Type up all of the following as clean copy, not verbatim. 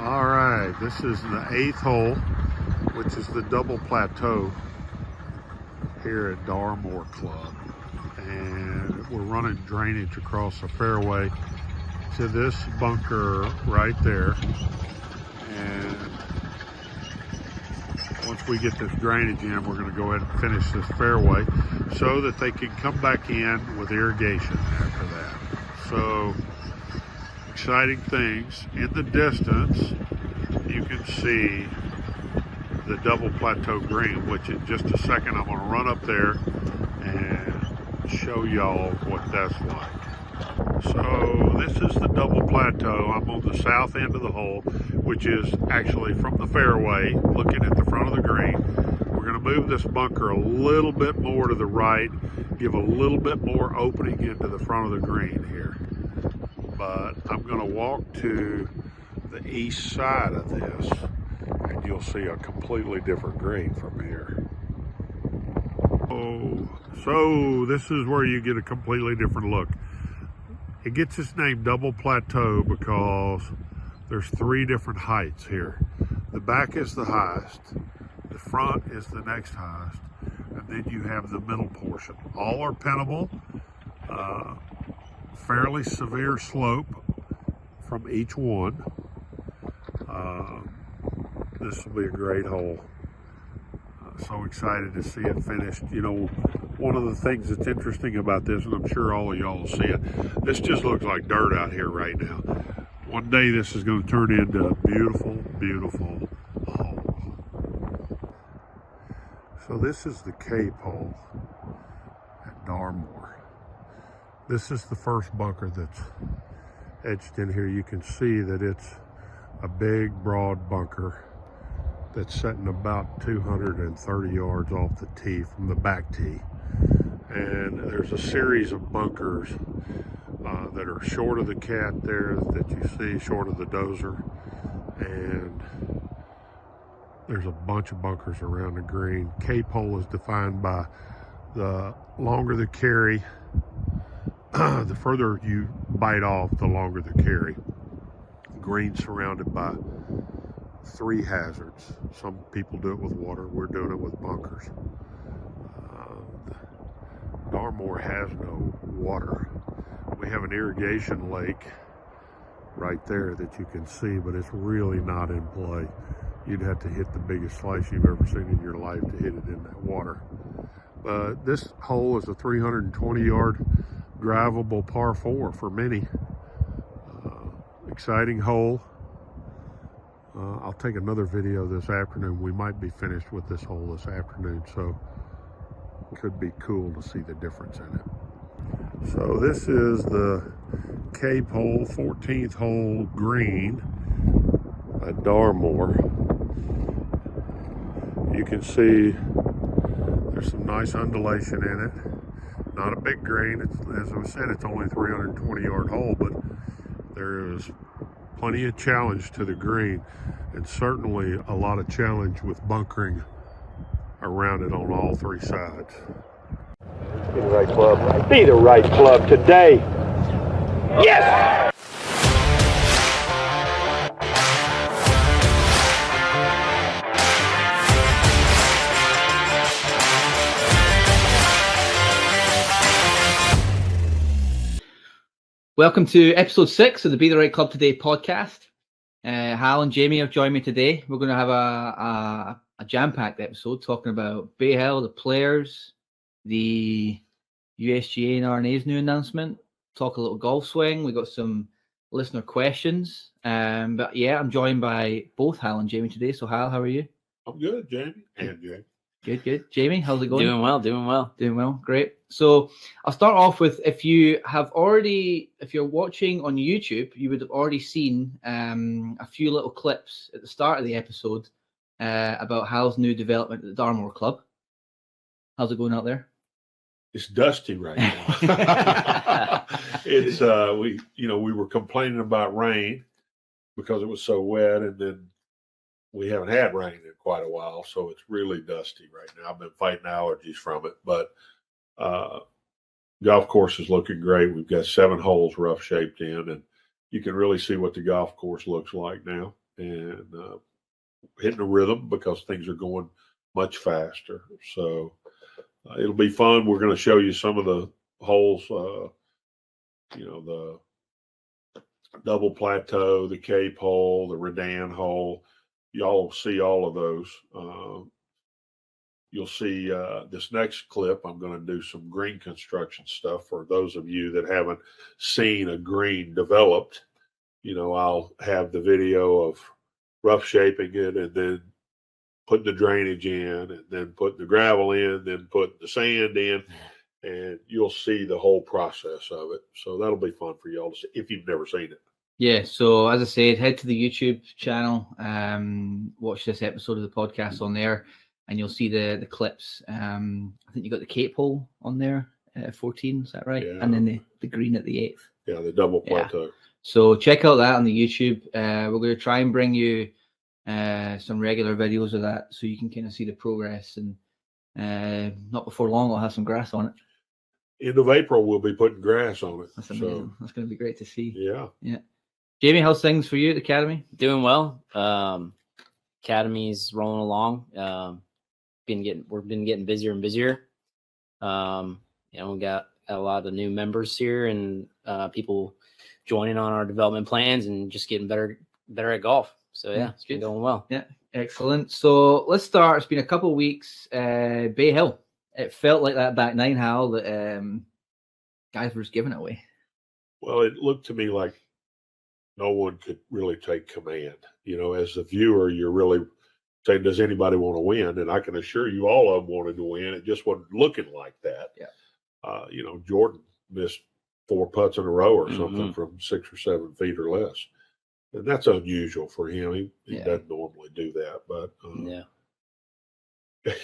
All right, this is the 8th hole, which is the double plateau here at Darmor Club. And we're running drainage across the fairway to this bunker right there. And once we get this drainage in, we're going to go ahead and finish this fairway so that they can come back in with irrigation after that. So, exciting things. In the distance, you can see the double plateau green, which in just a second I'm going to run up there and show y'all what that's like. So this is the double plateau. I'm on the south end of the hole, which is actually from the fairway, looking at the front of the green. We're going to move this bunker a little bit more to the right, give a little bit more opening into the front of the green here. But I'm going to walk to the east side of this, and you'll see a completely different green from here. So this is where you get a completely different look. It gets its name double plateau because there's 3 different heights here. The back is the highest, the front is the next highest, and then you have the middle portion. All are pinnable, fairly severe slope from each one. This will be a great hole. So excited to see it finished. You know, one of the things that's interesting about this, and I'm sure all of y'all will see it, this just looks like dirt out here right now. One day this is going to turn into a beautiful, beautiful hole. So this is the Cape hole at Darmor. This is the first bunker that's etched in here. You can see that it's a big, broad bunker that's setting about 230 yards off the tee from the back tee. And there's a series of bunkers that are short of the cat there that you see, short of the dozer. And there's a bunch of bunkers around the green. Cape hole is defined by the longer the carry, the further you bite off, the longer the carry. Green surrounded by 3 hazards. Some people do it with water. We're doing it with bunkers. Darmor has no water. We have an irrigation lake right there that you can see, but it's really not in play. You'd have to hit the biggest slice you've ever seen in your life to hit it in that water. But this hole is a 320-yard drivable par 4 for many. Exciting hole. I'll take another video this afternoon. We might be finished with this hole this afternoon, so it could be cool to see the difference in it. So this is the Cape hole, 14th hole green at Darmor. You can see there's some nice undulation in it. Not a big green. It's, as I said, it's only a 320-yard hole, but there is plenty of challenge to the green, and certainly a lot of challenge with bunkering around it on all 3 sides. Be the right club. Be the right club today. Yes! Welcome to episode 6 of the Be the Right Club Today podcast. Hal and Jamie have joined me today. We're going to have a jam-packed episode talking about Bay Hill, the players, the USGA and R&A's new announcement, talk a little golf swing. We got some listener questions. But yeah, I'm joined by both Hal and Jamie today. So Hal, how are you? I'm good, Jamie. And Jamie. Good. Jamie, how's it going? Doing well. Great. So I'll start off with, if you're watching on YouTube, you would have already seen a few little clips at the start of the episode about Hal's new development at the Darmor Club. How's it going out there? It's dusty right now. It's we were complaining about rain because it was so wet, and then we haven't had rain in quite a while, so it's really dusty right now. I've been fighting allergies from it, but golf course is looking great. We've got 7 holes rough shaped in, and you can really see what the golf course looks like now. and hitting a rhythm because things are going much faster. So it'll be fun. We're going to show you some of the holes, the double plateau, the Cape hole, the Redan hole. Y'all will see all of those. You'll see this next clip. I'm going to do some green construction stuff for those of you that haven't seen a green developed. I'll have the video of rough shaping it and then putting the drainage in and then putting the gravel in, then putting the sand in, and you'll see the whole process of it. So that'll be fun for y'all to see if you've never seen it. Yeah, so as I said, head to the YouTube channel, watch this episode of the podcast on there, and you'll see the clips. I think you got the Cape hole on there, 14, is that right? Yeah. And then the green at the 8th. Yeah, the double plateau. Yeah. So check out that on the YouTube. We're going to try and bring you some regular videos of that so you can kind of see the progress. And not before long, I'll have some grass on it. End of April, we'll be putting grass on it. That's amazing. That's going to be great to see. Yeah. Yeah. Jamie, how's things for you at the Academy? Doing well. Academy's rolling along. We've been getting busier and busier. We got a lot of new members here and people joining on our development plans and just getting better at golf. So yeah, it's been going well. Yeah, excellent. So let's start. It's been a couple of weeks. Bay Hill. It felt like that back nine, Hal, that guys were just giving it away. Well, it looked to me like no one could really take command. As the viewer, you're really saying, does anybody want to win? And I can assure you all of them wanted to win. It just wasn't looking like that. Yeah. Jordan missed 4 putts in a row or something from 6 or 7 feet or less. And that's unusual for him. He doesn't normally do that. But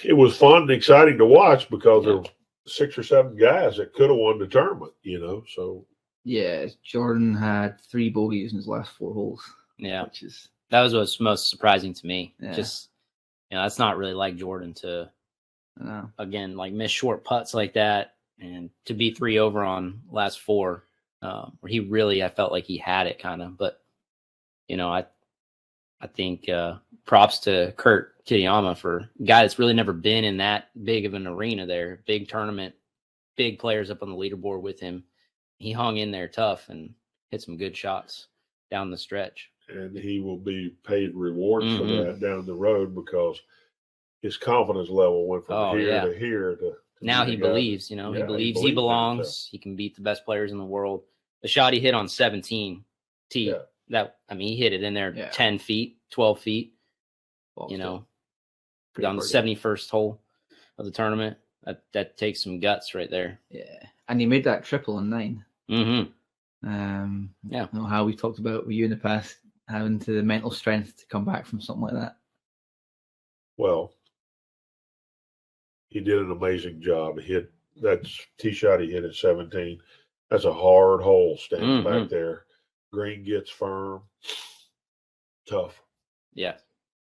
it was fun and exciting to watch because there were 6 or 7 guys that could have won the tournament, so. Yeah, Jordan had 3 bogeys in his last 4 holes. Yeah, that was what's most surprising to me. Yeah. Just, that's not really like Jordan to, again, like miss short putts like that and to be 3 over on last 4, where he really, I felt like he had it kind of. But, I think props to Kurt Kitayama for a guy that's really never been in that big of an arena there, big tournament, big players up on the leaderboard with him. He hung in there tough and hit some good shots down the stretch. And he will be paid rewards for that down the road because his confidence level went from here to here to now he believes, he believes he belongs. He can beat the best players in the world. The shot he hit on 17 tee, he hit it in there 10 feet, 12 feet, down the 71st hole of the tournament. That takes some guts right there. Yeah. And he made that triple on 9. Mm-hmm. I know how we talked about with you in the past, having the mental strength to come back from something like that. Well, he did an amazing job. He hit that tee shot he hit at 17. That's a hard hole standing back there. Green gets firm, tough. Yeah.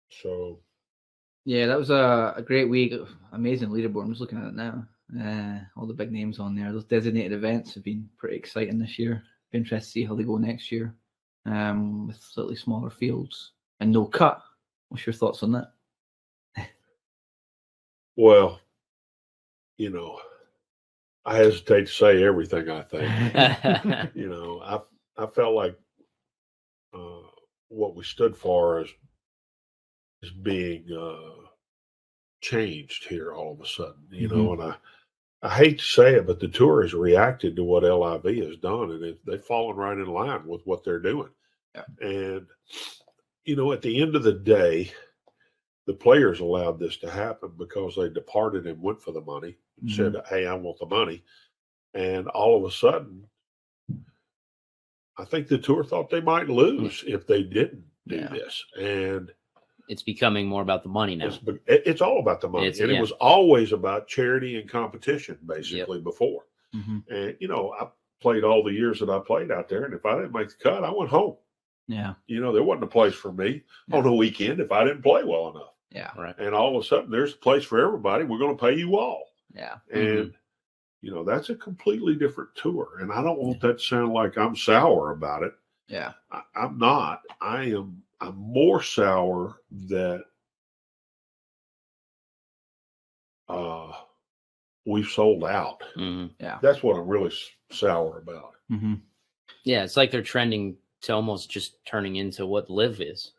So. Yeah, that was a great week. Amazing leaderboard. I'm just looking at it now. All the big names on there. Those designated events have been pretty exciting this year. Be interested to see how they go next year, with slightly smaller fields and no cut. What's your thoughts on that? Well, I hesitate to say everything I think. I felt like what we stood for is being changed here all of a sudden, and I hate to say it, but the tour has reacted to what LIV has done, and they've fallen right in line with what they're doing. Yeah. And, at the end of the day, the players allowed this to happen because they departed and went for the money and said, hey, I want the money. And all of a sudden, I think the tour thought they might lose if they didn't do this. And it's becoming more about the money now. It's all about the money. It was always about charity and competition, basically, before. And, I played all the years that I played out there, and if I didn't make the cut, I went home. Yeah. There wasn't a place for me on the weekend if I didn't play well enough. Yeah. Right. And all of a sudden, there's a place for everybody. We're going to pay you all. Yeah. And, that's a completely different tour. And I don't want that to sound like I'm sour about it. Yeah. I'm not. I'm more sour that we've sold out. Mm-hmm. Yeah. That's what I'm really sour about. Mm-hmm. Yeah, it's like they're trending to almost just turning into what Live is.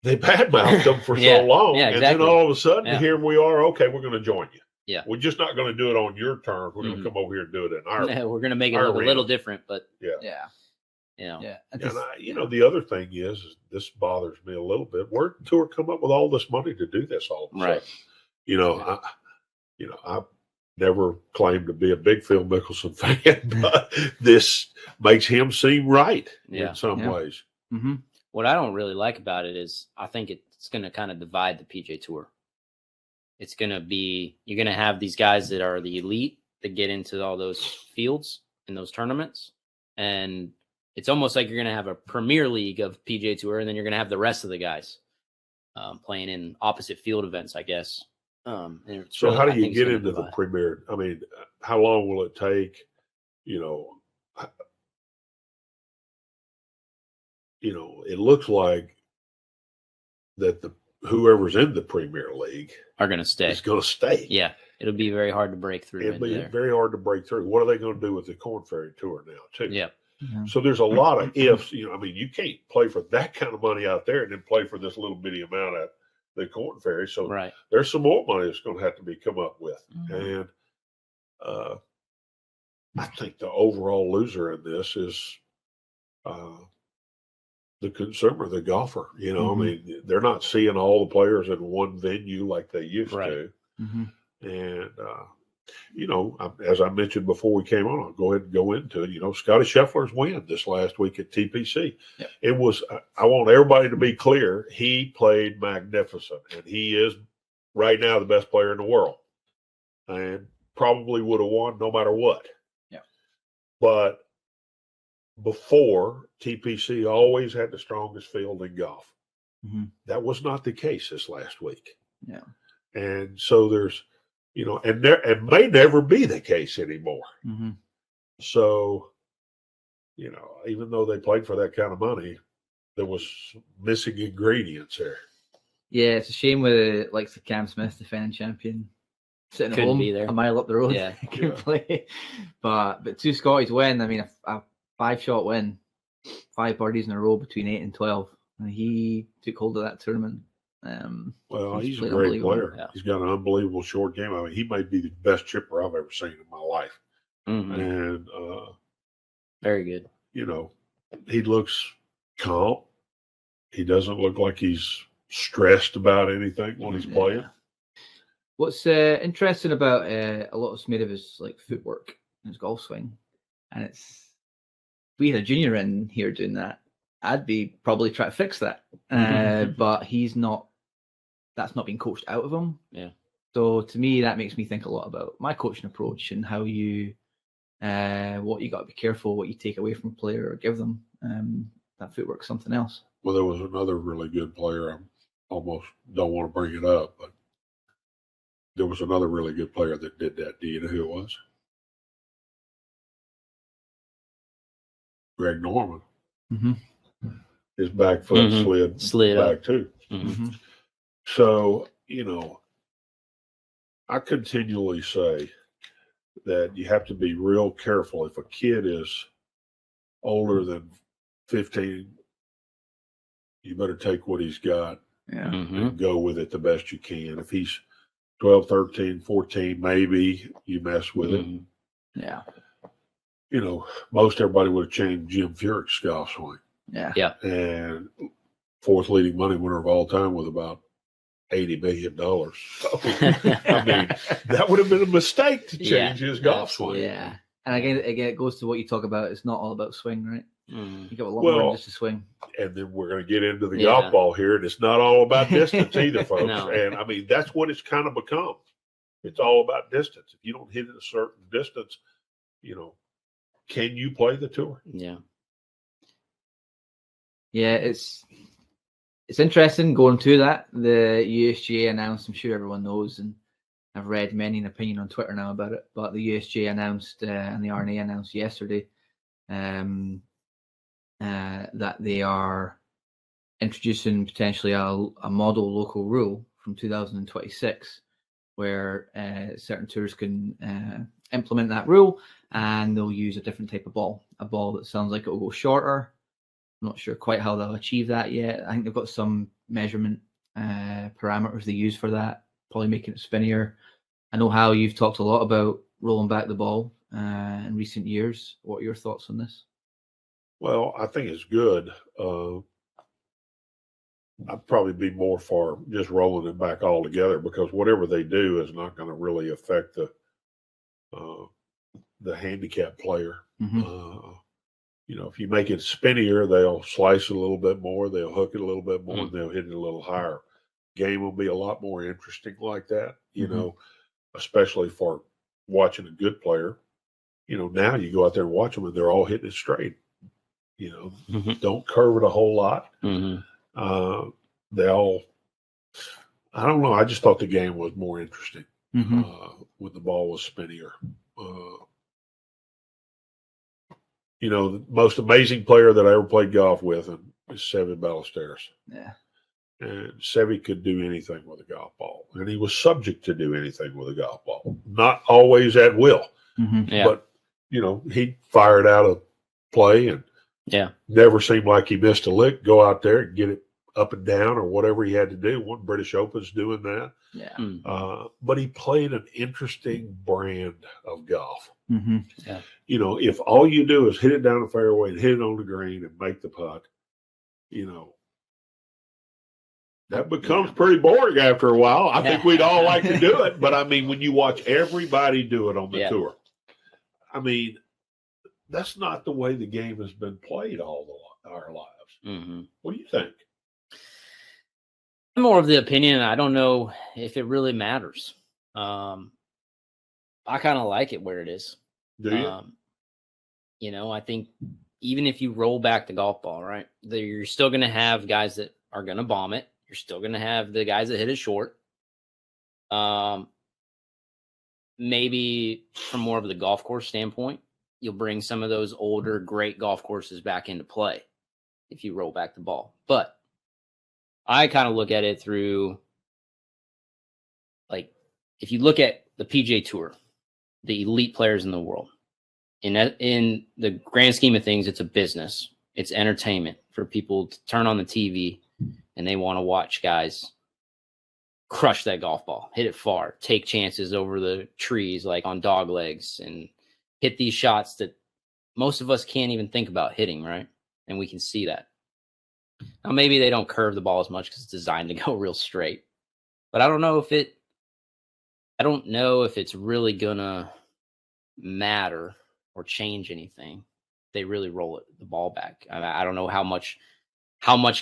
They badmouthed them for so long, exactly. and then all of a sudden, here we are. Okay, we're going to join you. Yeah, we're just not going to do it on your terms. We're going to come over here and do it in our. Yeah, we're going to make it look a little different, but the other thing is this bothers me a little bit. Where did the tour come up with all this money to do this all of a sudden? I never claimed to be a big Phil Mickelson fan, but this makes him seem right in some ways. Mm-hmm. What I don't really like about it is I think it's going to kind of divide the PGA Tour. It's going to be, you're going to have these guys that are the elite that get into all those fields and those tournaments. And it's almost like you're going to have a Premier League of PGA Tour, and then you're going to have the rest of the guys playing in opposite field events, I guess. So how do you get into the Premier? I mean, how long will it take? It looks like that whoever's in the Premier League are going to stay. Is going to stay. Yeah, it'll be very hard to break through. It'll be very hard to break through. What are they going to do with the Corn Ferry Tour now, too? Yeah. Mm-hmm. So there's a lot of ifs. You can't play for that kind of money out there and then play for this little bitty amount at the Corn Ferry. So there's some more money that's going to have to be come up with. Mm-hmm. And I think the overall loser in this is the consumer, the golfer. Mm-hmm. I mean, they're not seeing all the players in one venue like they used to. Mm-hmm. And, as I mentioned before we came on, I'll go ahead and go into it. Scottie Scheffler's win this last week at TPC. Yep. It was, I want everybody to be clear, he played magnificent. And he is right now the best player in the world. And probably would have won no matter what. Yeah. But before, TPC always had the strongest field in golf. Mm-hmm. That was not the case this last week. Yeah. And so there's, and may never be the case anymore. Mm-hmm. So, even though they played for that kind of money, there was missing ingredients there. Yeah, it's a shame with the Cam Smith, defending champion, sitting at home a mile up the road. Yeah, couldn't play. But two Scotties win. I mean, a 5-shot win, 5 birdies in a row between 8 and 12, and he took hold of that tournament. He's a great player. Yeah. He's got an unbelievable short game. I mean, he might be the best chipper I've ever seen in my life. Mm-hmm. And very good. He looks calm. He doesn't look like he's stressed about anything when he's playing. What's interesting about a lot of made of his footwork and his golf swing, and if we had a junior in here doing that, I'd be probably trying to fix that. But he's not. That's not being coached out of him. Yeah. So to me, that makes me think a lot about my coaching approach and how you, what you got to be careful, what you take away from a player or give them. That footwork's something else. Well, there was another really good player. I almost don't want to bring it up, but there was another really good player that did that. Do you know who it was? Greg Norman. Mm-hmm. His back foot slid back up. Too. Mm-hmm. So, I continually say that you have to be real careful. If a kid is older than 15, you better take what he's got and go with it the best you can. If he's 12, 13, 14, maybe you mess with it. Yeah. Most everybody would have changed Jim Furyk's golf swing. Yeah. And fourth leading money winner of all time with about $80 million. So, I mean, that would have been a mistake to change his golf swing. Yeah. And again, it goes to what you talk about. It's not all about swing, right? Mm-hmm. You got a lot more than just a swing. And then we're going to get into the golf ball here, and it's not all about distance either, folks. No. And I mean, that's what it's kind of become. It's all about distance. If you don't hit it a certain distance, can you play the tour? Yeah. Yeah, it's interesting going to that. The USGA announced, I'm sure everyone knows, and I've read many an opinion on Twitter now about it, but the USGA announced and the R&A announced yesterday that they are introducing potentially a model local rule from 2026 where certain tours can implement that rule, and they'll use a different type of ball, a ball that sounds like it will go shorter. I'm not sure quite how they'll achieve that yet. I think they've got some measurement parameters they use for that, probably making it spinnier. I know how you've talked a lot about rolling back the ball in recent years. What are your thoughts on this? Well, I think it's good. I'd probably be more for just rolling it back altogether, because whatever they do is not going to really affect the handicap player. Mm-hmm. If you make it spinnier, they'll slice it a little bit more, they'll hook it a little bit more, and they'll hit it a little higher. Game will be a lot more interesting like that, especially for watching a good player. Now you go out there and watch them and they're all hitting it straight. Don't curve it a whole lot. I don't know. I just thought the game was more interesting when the ball was spinnier. The most amazing player that I ever played golf with is Seve Ballesteros. Yeah. And Seve could do anything with a golf ball, and he was subject to do anything with a golf ball. Not always at will, but he'd fire it out of play and never seemed like he missed a lick. Go out there and get it up and down or whatever he had to do. One British Open's doing that. Yeah. But he played an interesting brand of golf. Yeah. If all you do is hit it down the fairway and hit it on the green and make the putt, that becomes pretty boring after a while. I think we'd all like to do it, but I mean, when you watch everybody do it on the tour, I mean, that's not the way the game has been played all our lives. What do you think? I'm more of the opinion. I don't know if it really matters. I kind of like it where it is. Do you? I think even if you roll back the golf ball, right, you're still going to have guys that are going to bomb it. You're still going to have the guys that hit it short. Maybe from more of the golf course standpoint, you'll bring some of those older, great golf courses back into play if you roll back the ball. But I kind of look at it through, like, if you look at the PGA Tour, the elite players in the world, in the grand scheme of things, it's a business. It's entertainment for people to turn on the TV and they want to watch guys crush that golf ball, hit it far, take chances over the trees like on dog legs, and hit these shots that most of us can't even think about hitting, right? And we can see that. Now, maybe they don't curve the ball as much because it's designed to go real straight. But I don't know if it's really gonna matter or change anything. They really roll the ball back. I don't know how much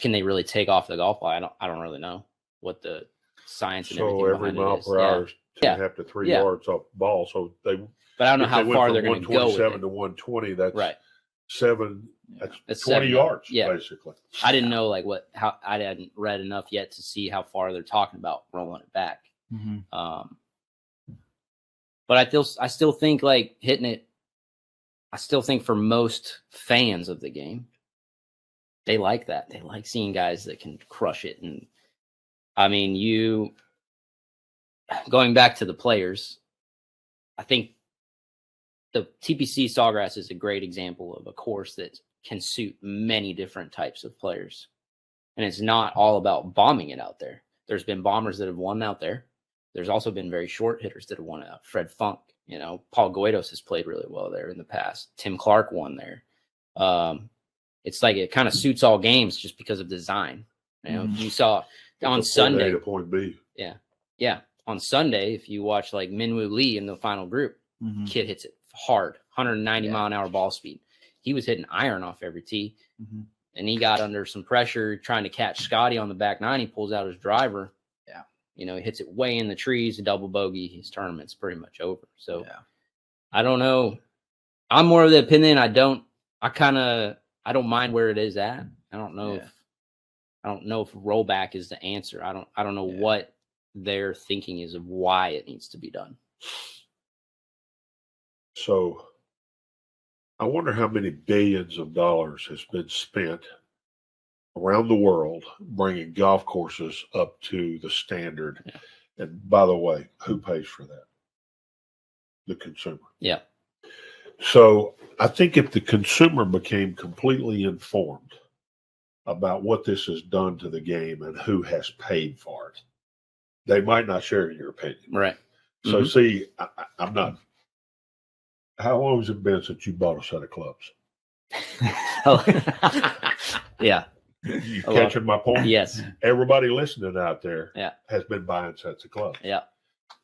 can they really take off the golf ball. I don't really know what the science and everything behind it is. So every mile per hour is 2.5 to 3 yards off the ball. So but I don't know how far they're going to go with it. 127 to 120. That's right. That's 20 yards, basically. I didn't know how I hadn't read enough yet to see how far they're talking about rolling it back. But I still think like hitting it. I still think for most fans of the game, they like that. They like seeing guys that can crush it. And I mean, going back to the players, I think the TPC Sawgrass is a great example of a course that can suit many different types of players. And it's not all about bombing it out there. There's been bombers that have won out there. There's also been very short hitters that have won out. Fred Funk, Paul Goidos has played really well there in the past. Tim Clark won there. It's like it kind of suits all games just because of design. You saw on Sunday. Point A to point B. Yeah. On Sunday, if you watch like Minwoo Lee in the final group, kid hits it hard, 190 mile an hour ball speed. He was hitting iron off every tee, and he got under some pressure trying to catch Scottie on the back nine. He pulls out his driver. He hits it way in the trees, a double bogey. His tournament's pretty much over. So I don't know. I'm more of the opinion. I don't mind where it is at. I don't know if rollback is the answer. I don't know what their thinking is of why it needs to be done. So I wonder how many billions of dollars has been spent around the world bringing golf courses up to the standard. Yeah. And by the way, who pays for that? The consumer. Yeah. So I think if the consumer became completely informed about what this has done to the game and who has paid for it, they might not share your opinion. Right. So see, I'm not. How long has it been since you bought a set of clubs? Yeah. You catching my point? Yes. Everybody listening out there has been buying sets of clubs. Yeah.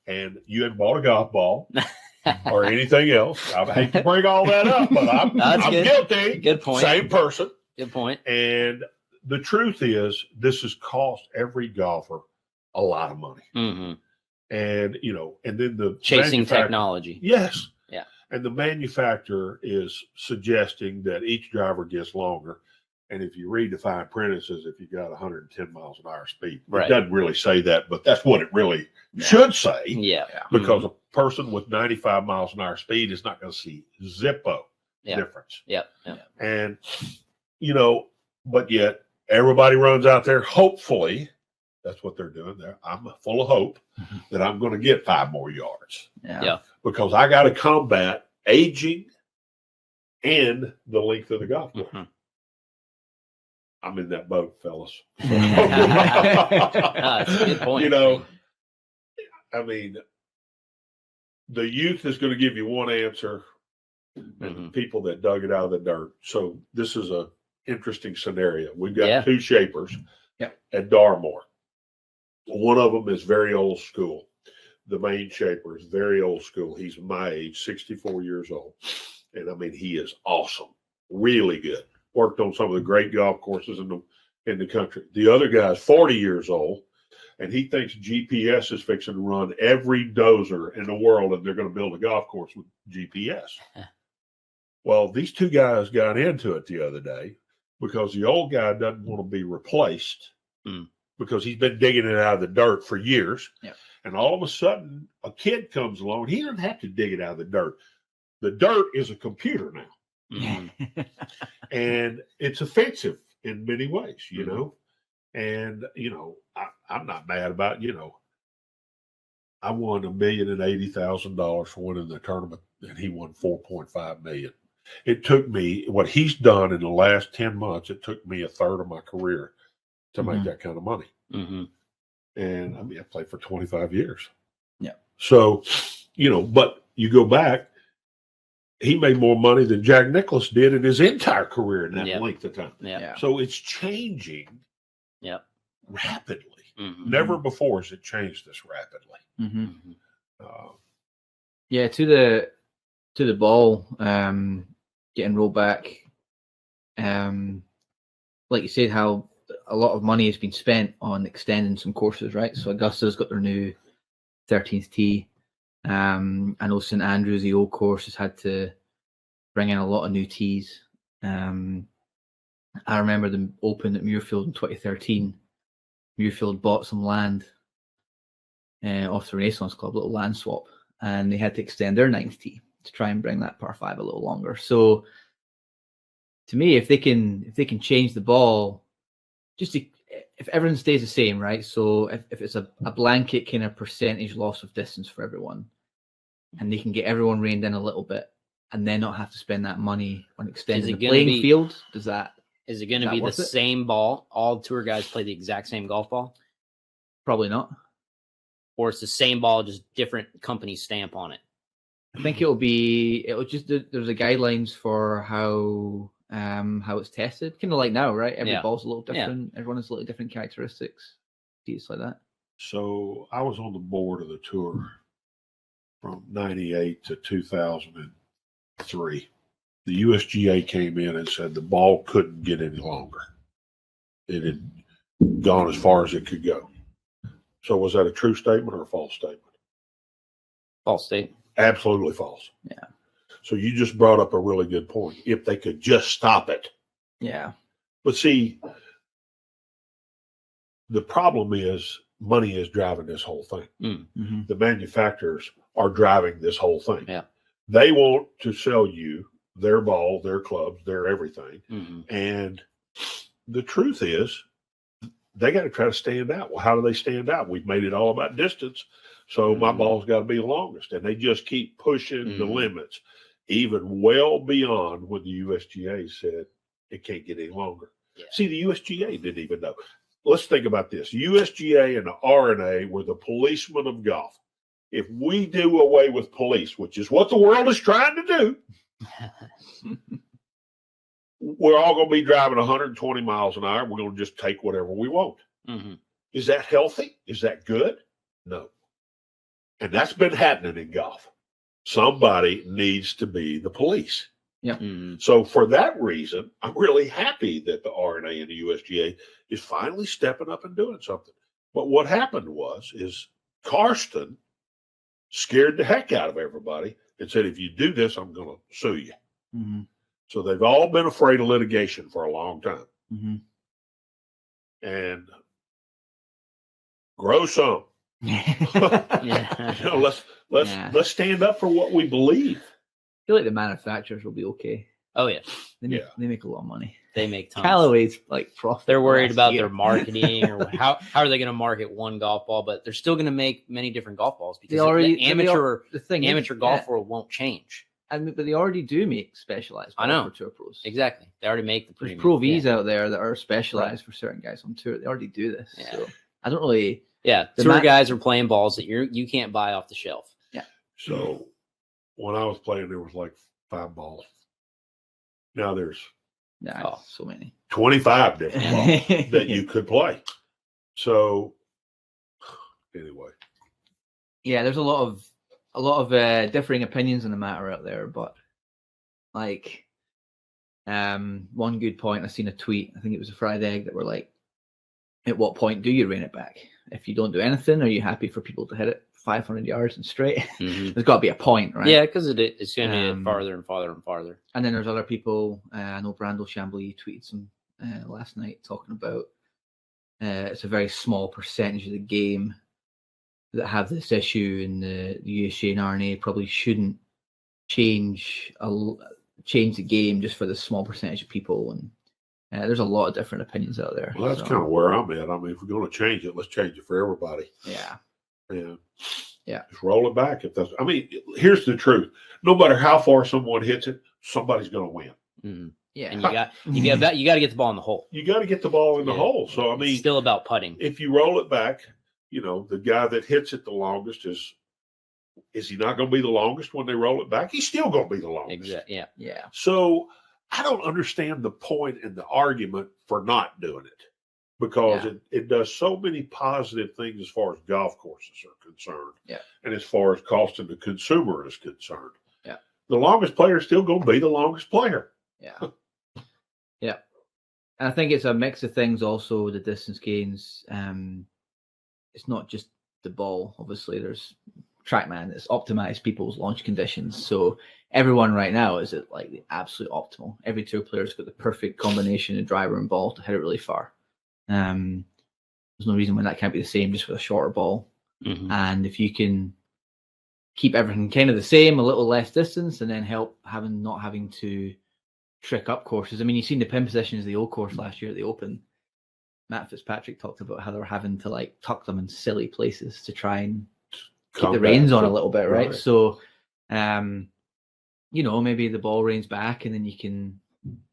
And you hadn't bought a golf ball or anything else. I hate to bring all that up, but I'm guilty. Good point. Same person. Good point. And the truth is, this has cost every golfer a lot of money. Mm-hmm. And, you know, and then the chasing technology. Yes. Yeah. And the manufacturer is suggesting that each driver gets longer. And if you read the fine print, it says if you got 110 miles an hour speed. Right. It doesn't really say that, but that's what it really should say. Yeah. Because a person with 95 miles an hour speed is not going to see zippo difference. Yeah. And, you know, but yet everybody runs out there. Hopefully, that's what they're doing there. I'm full of hope that I'm going to get 5 more yards. Yeah. Because I got to combat aging and the length of the golf course. Mm-hmm. I'm in that boat, fellas. That's a good point. You know, I mean, the youth is going to give you one answer, and the people that dug it out of the dirt. So this is a interesting scenario. We've got 2 shapers at Darmor. One of them is very old school. The main shaper is very old school. He's my age, 64 years old. And I mean, he is awesome, really good. Worked on some of the great golf courses in the country. The other guy is 40 years old, and he thinks GPS is fixing to run every dozer in the world, and they're going to build a golf course with GPS. Well, these 2 guys got into it the other day because the old guy doesn't want to be replaced because he's been digging it out of the dirt for years. Yeah. And all of a sudden, a kid comes along. He doesn't have to dig it out of the dirt. The dirt is a computer now. And it's offensive in many ways, you know. And, you know, I'm not mad about, you know, I won $1,080,000 for winning the tournament, and he won $4.5 million. It took me, what he's done in the last 10 months, it took me a third of my career to make that kind of money. And I mean, I played for 25 years. Yeah. So, you know, but you go back, he made more money than Jack Nicklaus did in his entire career in that length of time. Yeah. So it's changing rapidly. Never before has it changed this rapidly. To the ball, getting rolled back. Like you said, how a lot of money has been spent on extending some courses, right? So Augusta's got their new 13th tee. I know St Andrews, the old course, has had to bring in a lot of new tees. I remember the Open at Muirfield in 2013. Muirfield bought some land off the Renaissance Club, little land swap, and they had to extend their 9th tee to try and bring that par 5 a little longer. So, to me, if they can change the ball, if everything stays the same, right? So if it's a blanket kind of percentage loss of distance for everyone, and they can get everyone reined in a little bit, and then not have to spend that money on extending the playing field, is it going to be the same ball? All tour guys play the exact same golf ball? Probably not. Or it's the same ball, just different company stamp on it? I think there's a guidelines for how it's tested, kind of like now, right? Every ball's a little different. Everyone has a little different characteristics. It's like that. So I was on the board of the tour from 98 to 2003. The USGA came in and said the ball couldn't get any longer. It had gone as far as it could go. So was that a true statement or a false statement? False statement. Absolutely false. Yeah. So you just brought up a really good point. If they could just stop it. Yeah. But see, the problem is money is driving this whole thing. The manufacturers are driving this whole thing. Yeah. They want to sell you their ball, their clubs, their everything. And the truth is, they got to try to stand out. Well, how do they stand out? We've made it all about distance, so my ball's got to be the longest. And they just keep pushing the limits, even well beyond when the USGA said it can't get any longer. Yeah. See, the USGA didn't even know. Let's think about this. USGA and the R&A were the policemen of golf. If we do away with police, which is what the world is trying to do, we're all going to be driving 120 miles an hour. We're going to just take whatever we want. Is that healthy? Is that good? No. And that's been happening in golf. Somebody needs to be the police. Yeah. So for that reason, I'm really happy that the R&A and the USGA is finally stepping up and doing something. But what happened is Karsten scared the heck out of everybody and said, if you do this, I'm going to sue you. So they've all been afraid of litigation for a long time. And grow some. Let's stand up for what we believe. I feel like the manufacturers will be okay. Oh yeah, they make a lot of money. They make tons. Callaway's like profit. They're worried about their marketing or how are they going to market one golf ball, but they're still going to make many different golf balls because the amateur golf world won't change. But they already do make specialized balls for tour pros. Exactly. They already make the premium. There's Pro Vs out there that are specialized for certain guys on tour. They already do this. Yeah. So I don't really. Yeah. Tour guys are playing balls that you can't buy off the shelf. Yeah. So when I was playing, there was like 5 balls. Now there's so many 25 different balls that you could play. So anyway. Yeah, there's a lot of differing opinions on the matter out there, but like one good point, I seen a tweet, I think it was a fried egg, that were like, at what point do you rein it back? If you don't do anything, are you happy for people to hit it 500 yards and straight? There's got to be a point, right? Yeah, because it's going to get farther and farther and farther. And then there's other people, I know Brando Chambly tweeted some last night talking about it's a very small percentage of the game that have this issue, and the USGA and R&A probably shouldn't change the game just for the small percentage of people. And there's a lot of different opinions out there. Well, that's kind of where I'm at. I mean, if we're going to change it, let's change it for everybody. Yeah. Yeah. Just roll it back. Here's the truth. No matter how far someone hits it, somebody's going to win. Yeah. And you got to get the ball in the hole. You got to get the ball in the hole. So, I mean, it's still about putting. If you roll it back, the guy that hits it the longest is he not going to be the longest when they roll it back? He's still going to be the longest. Exactly. Yeah. So I don't understand the point and the argument for not doing it, because it does so many positive things as far as golf courses are concerned. Yeah. And as far as costing the consumer is concerned. Yeah. The longest player is still going to be the longest player. Yeah. Yeah. And I think it's a mix of things also, the distance gains. It's not just the ball. Obviously, there's TrackMan that's optimized people's launch conditions. So everyone right now is at like the absolute optimal. Every tour player's got the perfect combination of driver and ball to hit it really far. There's no reason why that can't be the same just with a shorter ball. And if you can keep everything kind of the same, a little less distance, and then help not having to trick up courses. I mean, you've seen the pin positions of the old course last year at the Open. Matt Fitzpatrick talked about how they were having to like tuck them in silly places to try and keep the reins on a little bit, right? So, maybe the ball reins back, and then you can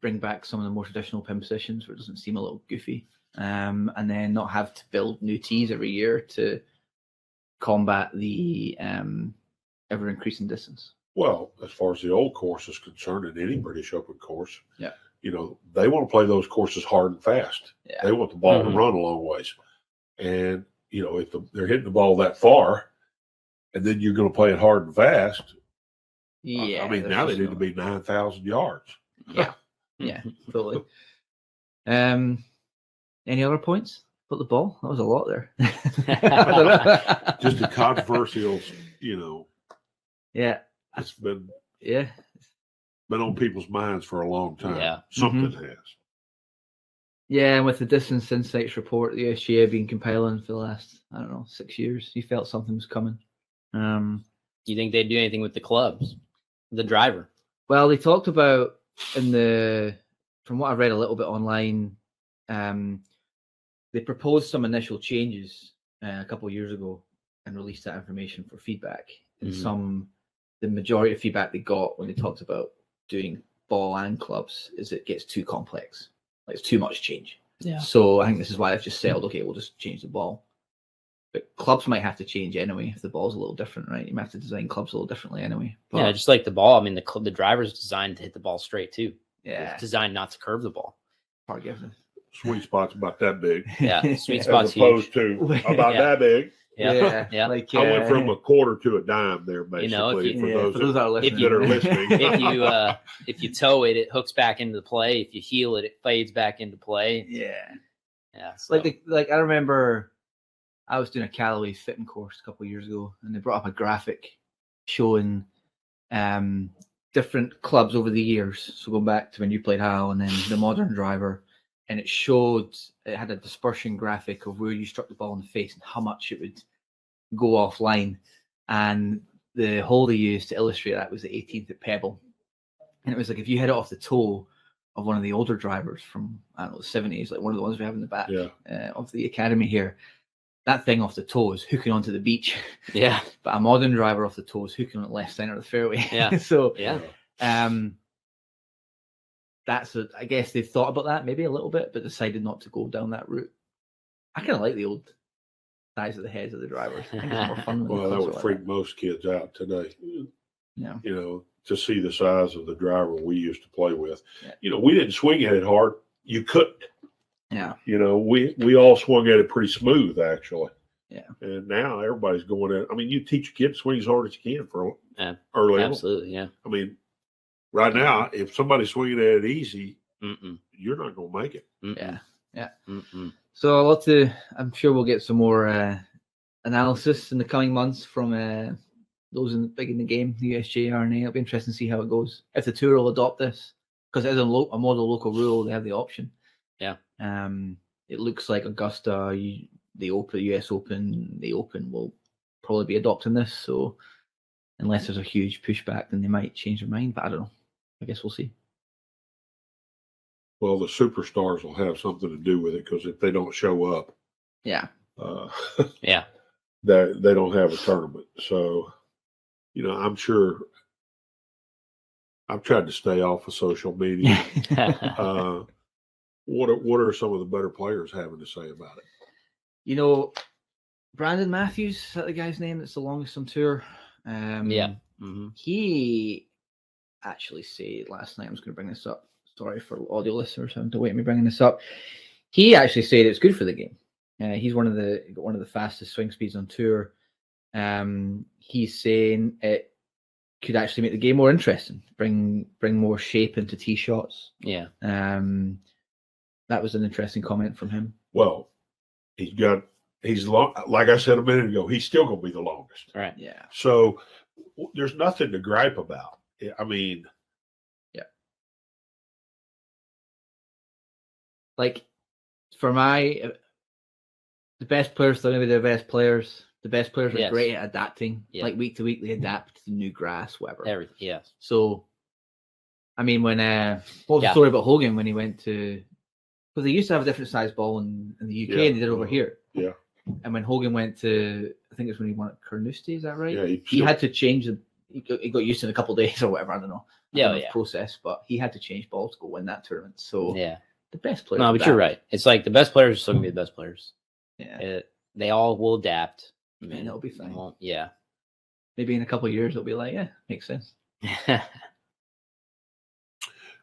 bring back some of the more traditional pin positions where it doesn't seem a little goofy, and then not have to build new tees every year to combat the ever increasing distance. Well, as far as the old course is concerned, in any British Open course, they want to play those courses hard and fast. Yeah. They want the ball to run a long ways. And, if they're hitting the ball that far, and then you're going to play it hard and fast, now they need to be 9,000 yards. Yeah. Yeah, totally. Any other points about the ball? That was a lot there. Just a controversial, Yeah. It's been been on people's minds for a long time. Yeah. Something has. Yeah, and with the Distance Insights report, the USGA have been compiling for the last, 6 years. You felt something was coming. Do you think they'd do anything with the clubs? The driver? Well, they talked about from what I read a little bit online, they proposed some initial changes a couple of years ago and released that information for feedback. And the majority of feedback they got when they talked about doing ball and clubs is it gets too complex. Like it's too much change. Yeah. So I think this is why they've just said, okay, we'll just change the ball. But clubs might have to change anyway if the ball's a little different, right? You might have to design clubs a little differently anyway. But, yeah, just like the ball. I mean, the driver's designed to hit the ball straight too. Yeah. It's designed not to curve the ball. Forgiveness. Sweet spot's about that big. Yeah, sweet spot's as opposed huge. to about that big. Yeah. Like, I went from a quarter to a dime there, basically. You know, for those that are listening. If you toe it, it hooks back into the play. If you heel it, it fades back into play. Yeah. So. Like I remember, I was doing a Callaway fitting course a couple of years ago, and they brought up a graphic showing different clubs over the years. So going back to when you played Hal, and then the modern driver. And it had a dispersion graphic of where you struck the ball in the face and how much it would go offline. And the hole they used to illustrate that was the 18th at Pebble. And it was like if you hit it off the toe of one of the older drivers from, I don't know, the 70s, like one of the ones we have in the back of the academy here, that thing off the toe is hooking onto the beach. Yeah. But a modern driver off the toe is hooking on the left center of the fairway. Yeah. So, yeah. I guess they thought about that maybe a little bit, but decided not to go down that route. I kind of like the old size of the heads of the drivers. I think it's more fun. Well, that would freak most kids out today. Yeah. You know, to see the size of the driver we used to play with. Yeah. You know, we didn't swing at it hard. You couldn't. Yeah. You know, we all swung at it pretty smooth, actually. Yeah. And now everybody's going at it. I mean, you teach a kid to swing as hard as you can for early. Absolutely, yeah. I mean, right now, if somebody's swinging at it easy, you're not going to make it. Yeah. So I'm sure we'll get some more analysis in the coming months from those big in the game, the USGA, R&A. It'll be interesting to see how it goes. If the tour will adopt this, because it is a model local rule, they have the option. Yeah. It looks like Augusta, the US Open, the Open will probably be adopting this. So unless there's a huge pushback, then they might change their mind. But I don't know. I guess we'll see. Well, the superstars will have something to do with it because if they don't show up, they don't have a tournament. So, you know, I'm sure I've tried to stay off of social media. What are some of the better players having to say about it? You know, Brandon Matthews, is that the guy's name that's the longest on tour? He actually said last night, I'm just going to bring this up. Sorry for audio listeners having to wait me bringing this up. He actually said it's good for the game. He's one of the fastest swing speeds on tour. He's saying it could actually make the game more interesting, bring more shape into tee shots. Yeah. That was an interesting comment from him. Well, he's long, like I said a minute ago, he's still going to be the longest. Right. Yeah. So there's nothing to gripe about. I mean, like for the best players are going to be the best players. The best players are great at adapting. Yeah. Like week to week, they adapt to new grass, whatever. Everything. Yes. So, I mean, when what was the story about Hogan when he went to? Because they used to have a different size ball in the UK, and they did over here. Yeah. And when Hogan went to, I think it's when he won at Carnoustie, is that right? Yeah. He had to change he got used to it in a couple of days or whatever. I don't know. Process, but he had to change balls to go win that tournament. So the best players. No, but you're right. It's like the best players are still gonna be the best players. Yeah. They all will adapt. And it'll be fine. Yeah. Maybe in a couple of years it'll be like, makes sense.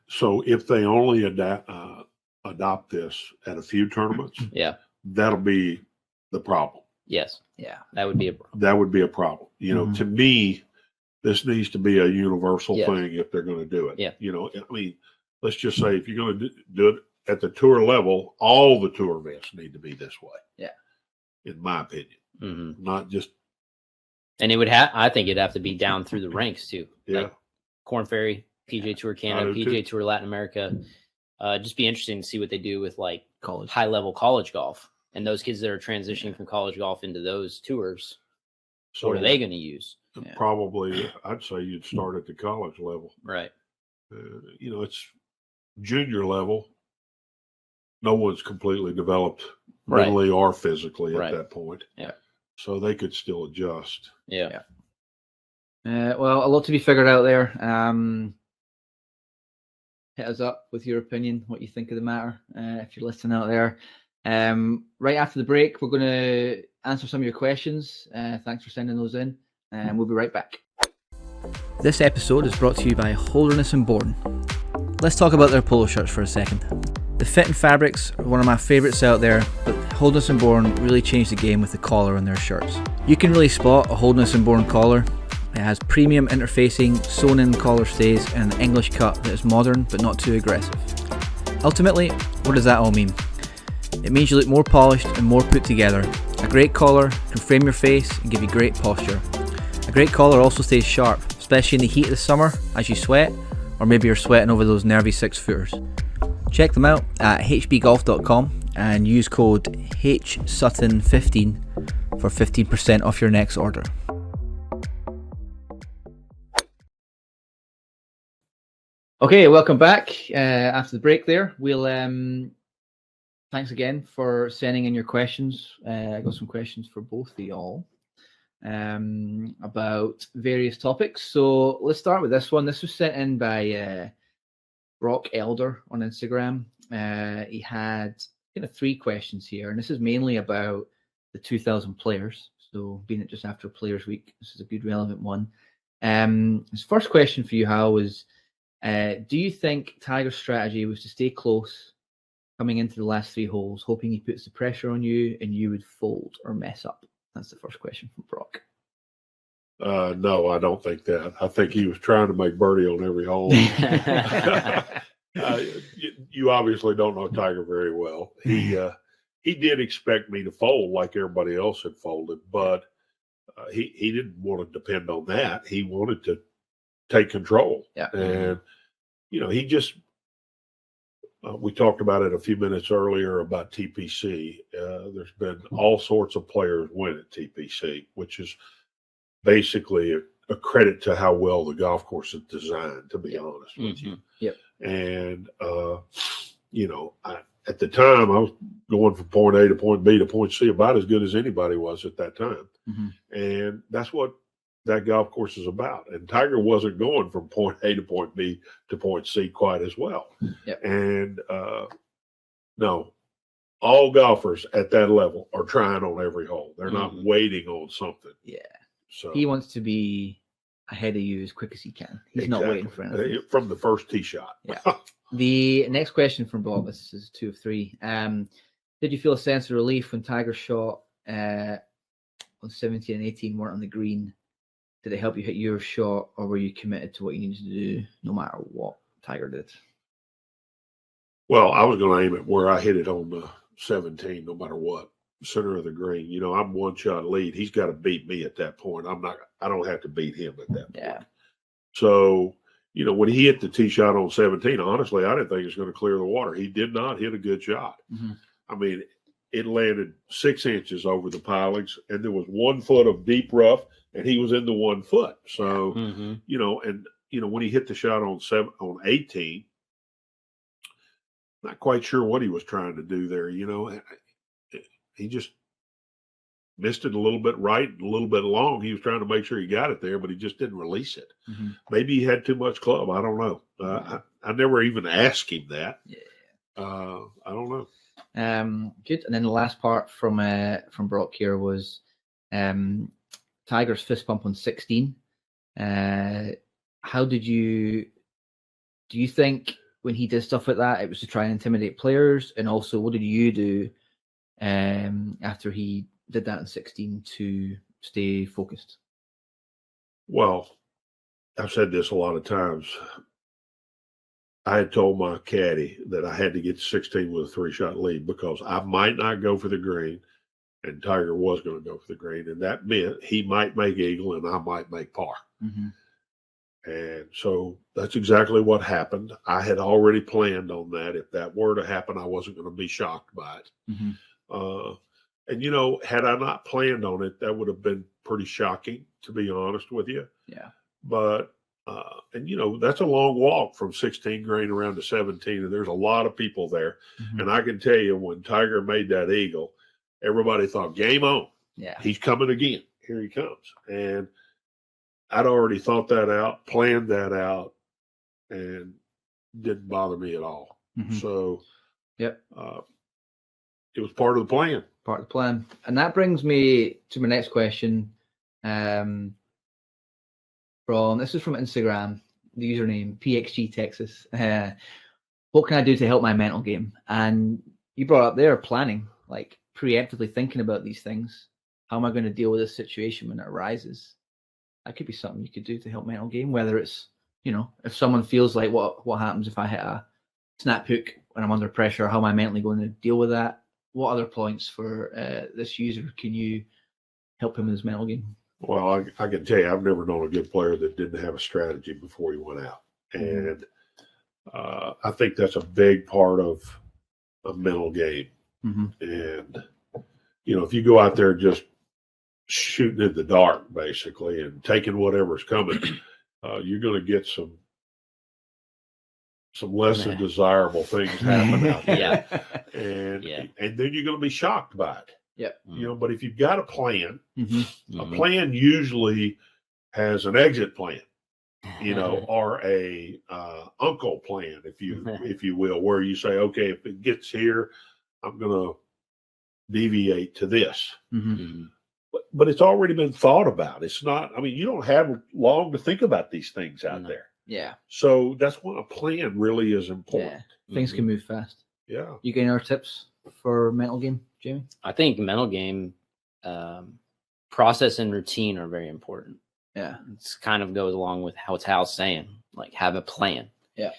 So if they only adopt this at a few tournaments, that'll be the problem. Yes. Yeah. That would be a problem. That would be a problem. You know, to me, this needs to be a universal thing if they're going to do it. Yeah. You know, I mean, let's just say if you're going to do it at the tour level, all the tour events need to be this way. Yeah. In my opinion. Not just. And it would I think it'd have to be down through the ranks too. Yeah. Like Corn Ferry, PGA Tour Canada, PGA Tour Latin America. Just be interesting to see what they do with like high level college golf and those kids that are transitioning from college golf into those tours. So what are they going to use? Probably, I'd say you'd start at the college level. Right. It's junior level. No one's completely developed Right. mentally or physically Right. at that point. Yeah. So they could still adjust. Yeah. Well, a lot to be figured out there. Hit us up with your opinion, what you think of the matter, if you're listening out there. Right after the break, we're going to answer some of your questions. Thanks for sending those in, and we'll be right back. This episode is brought to you by Holderness and Bourne. Let's talk about their polo shirts for a second. The fit and fabrics are one of my favourites out there, but Holderness and Bourne really changed the game with the collar on their shirts. You can really spot a Holderness and Bourne collar. It has premium interfacing, sewn-in collar stays, and an English cut that is modern but not too aggressive. Ultimately, what does that all mean? It means you look more polished and more put together. A great collar can frame your face and give you great posture. A great collar also stays sharp, especially in the heat of the summer as you sweat, or maybe you're sweating over those nervy 6-footers. Check them out at hbgolf.com and use code HSutton15 for 15% off your next order. Okay, welcome back after the break there. We'll thanks again for sending in your questions. I got some questions for both of y'all about various topics. So let's start with this one. This was sent in by Brock Elder on Instagram. He had kind of 3 questions here, and this is mainly about the 2000 players. So being it just after Players Week, this is a good relevant one. His first question for you, Hal, was do you think Tiger's strategy was to stay close coming into the last 3 holes, hoping he puts the pressure on you and you would fold or mess up? That's the first question from Brock. No, I don't think that. I think he was trying to make birdie on every hole. You obviously don't know Tiger very well. He did expect me to fold like everybody else had folded, but he didn't want to depend on that. He wanted to take control. Yeah. And, he just, we talked about it a few minutes earlier about TPC. There's been all sorts of players win at TPC, which is basically a credit to how well the golf course is designed, to be honest with you. Yep. And, at the time, I was going from point A to point B to point C about as good as anybody was at that time. Mm-hmm. And that's what that golf course is about. And Tiger wasn't going from point A to point B to point C quite as well. Yep. And no, all golfers at that level are trying on every hole. They're not waiting on something. Yeah. So he wants to be ahead of you as quick as he can. He's not waiting for anything. From the first tee shot. Yeah. The next question from Bob, this is 2 of 3. Did you feel a sense of relief when Tiger shot on 17 and 18 weren't on the green? Did it help you hit your shot, or were you committed to what you needed to do no matter what Tiger did? Well, I was going to aim it where I hit it on the 17, no matter what, center of the green. I'm 1 shot lead. He's got to beat me at that point. I don't have to beat him at that point. Yeah. So, when he hit the tee shot on 17, honestly, I didn't think he was going to clear the water. He did not hit a good shot. Mm-hmm. I mean, it landed 6 inches over the pilings, and there was 1 foot of deep rough, and he was in the 1 foot. So, when he hit the shot on 18, not quite sure what he was trying to do there. He just missed it a little bit right, a little bit long. He was trying to make sure he got it there, but he just didn't release it. Mm-hmm. Maybe he had too much club. I don't know. I never even asked him that. Yeah. I don't know. Good. And then the last part from Brock here was Tiger's fist bump on 16. How do you think when he did stuff like that, it was to try and intimidate players? And also, what did you do after he did that in 16 to stay focused? Well, I've said this a lot of times. I had told my caddy that I had to get to 16 with a 3-shot lead because I might not go for the green, and Tiger was going to go for the green, and that meant he might make eagle and I might make par. Mm-hmm. And so that's exactly what happened. I had already planned on that. If that were to happen, I wasn't going to be shocked by it. Mm-hmm. And, had I not planned on it, that would have been pretty shocking, to be honest with you. Yeah. But And, you know, that's a long walk from 16 grain around to 17. And there's a lot of people there. Mm-hmm. And I can tell you, when Tiger made that eagle, everybody thought, game on. Yeah. He's coming again. Here he comes. And I'd already thought that out, planned that out, and didn't bother me at all. Mm-hmm. So, yep. It was part of the plan. Part of the plan. And that brings me to my next question. This is from Instagram, the username PXG Texas. What can I do to help my mental game? And you brought up there planning, like preemptively thinking about these things. How am I going to deal with this situation when it arises? That could be something you could do to help mental game, whether it's, you know, if someone feels like what happens if I hit a snap hook when I'm under pressure, how am I mentally going to deal with that? What other points for this user can you help him with his mental game? Well, I can tell you, I've never known a good player that didn't have a strategy before he went out. And I think that's a big part of a mental game. Mm-hmm. And, you know, if you go out there just shooting in the dark, basically, and taking whatever's coming, you're going to get some less than desirable things happen out there. And then you're going to be shocked by it. Yeah. You know, but if you've got a plan, mm-hmm. a plan usually has an exit plan, you know, or a uncle plan, if you will, where you say, okay, if it gets here, I'm going to deviate to this. Mm-hmm. But it's already been thought about. It's not, I mean, you don't have long to think about these things out there. Yeah. So that's why a plan really is important. Yeah. Things can move fast. Yeah. You got any other tips for mental game, Jamie? I think mental game, process and routine are very important. Yeah. It kind of goes along with what Hal's saying, like have a plan. Yeah.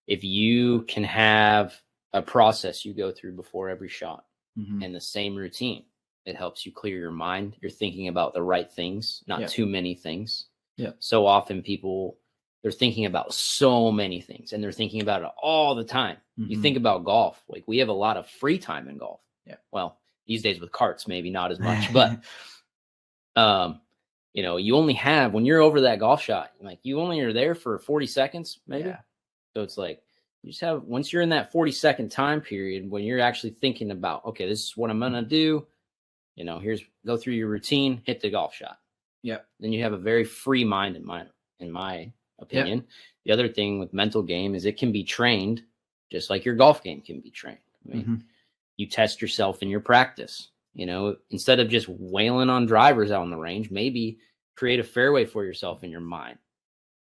If you can have a process you go through before every shot and the same routine, it helps you clear your mind. You're thinking about the right things, not too many things. Yeah. So often people, they're thinking about so many things and they're thinking about it all the time. You think about golf, like we have a lot of free time in golf. Yeah. Well, these days with carts, maybe not as much, but, you know, you only have, when you're over that golf shot, like you only are there for 40 seconds, maybe. Yeah. So it's like, you just have, once you're in that 40-second time period, when you're actually thinking about, okay, this is what I'm going to do. You know, go through your routine, hit the golf shot. Yep. Then you have a very free mind in my opinion. Yep. The other thing with mental game is it can be trained just like your golf game can be trained. I mean, you test yourself in your practice, you know, instead of just wailing on drivers out on the range, maybe create a fairway for yourself in your mind,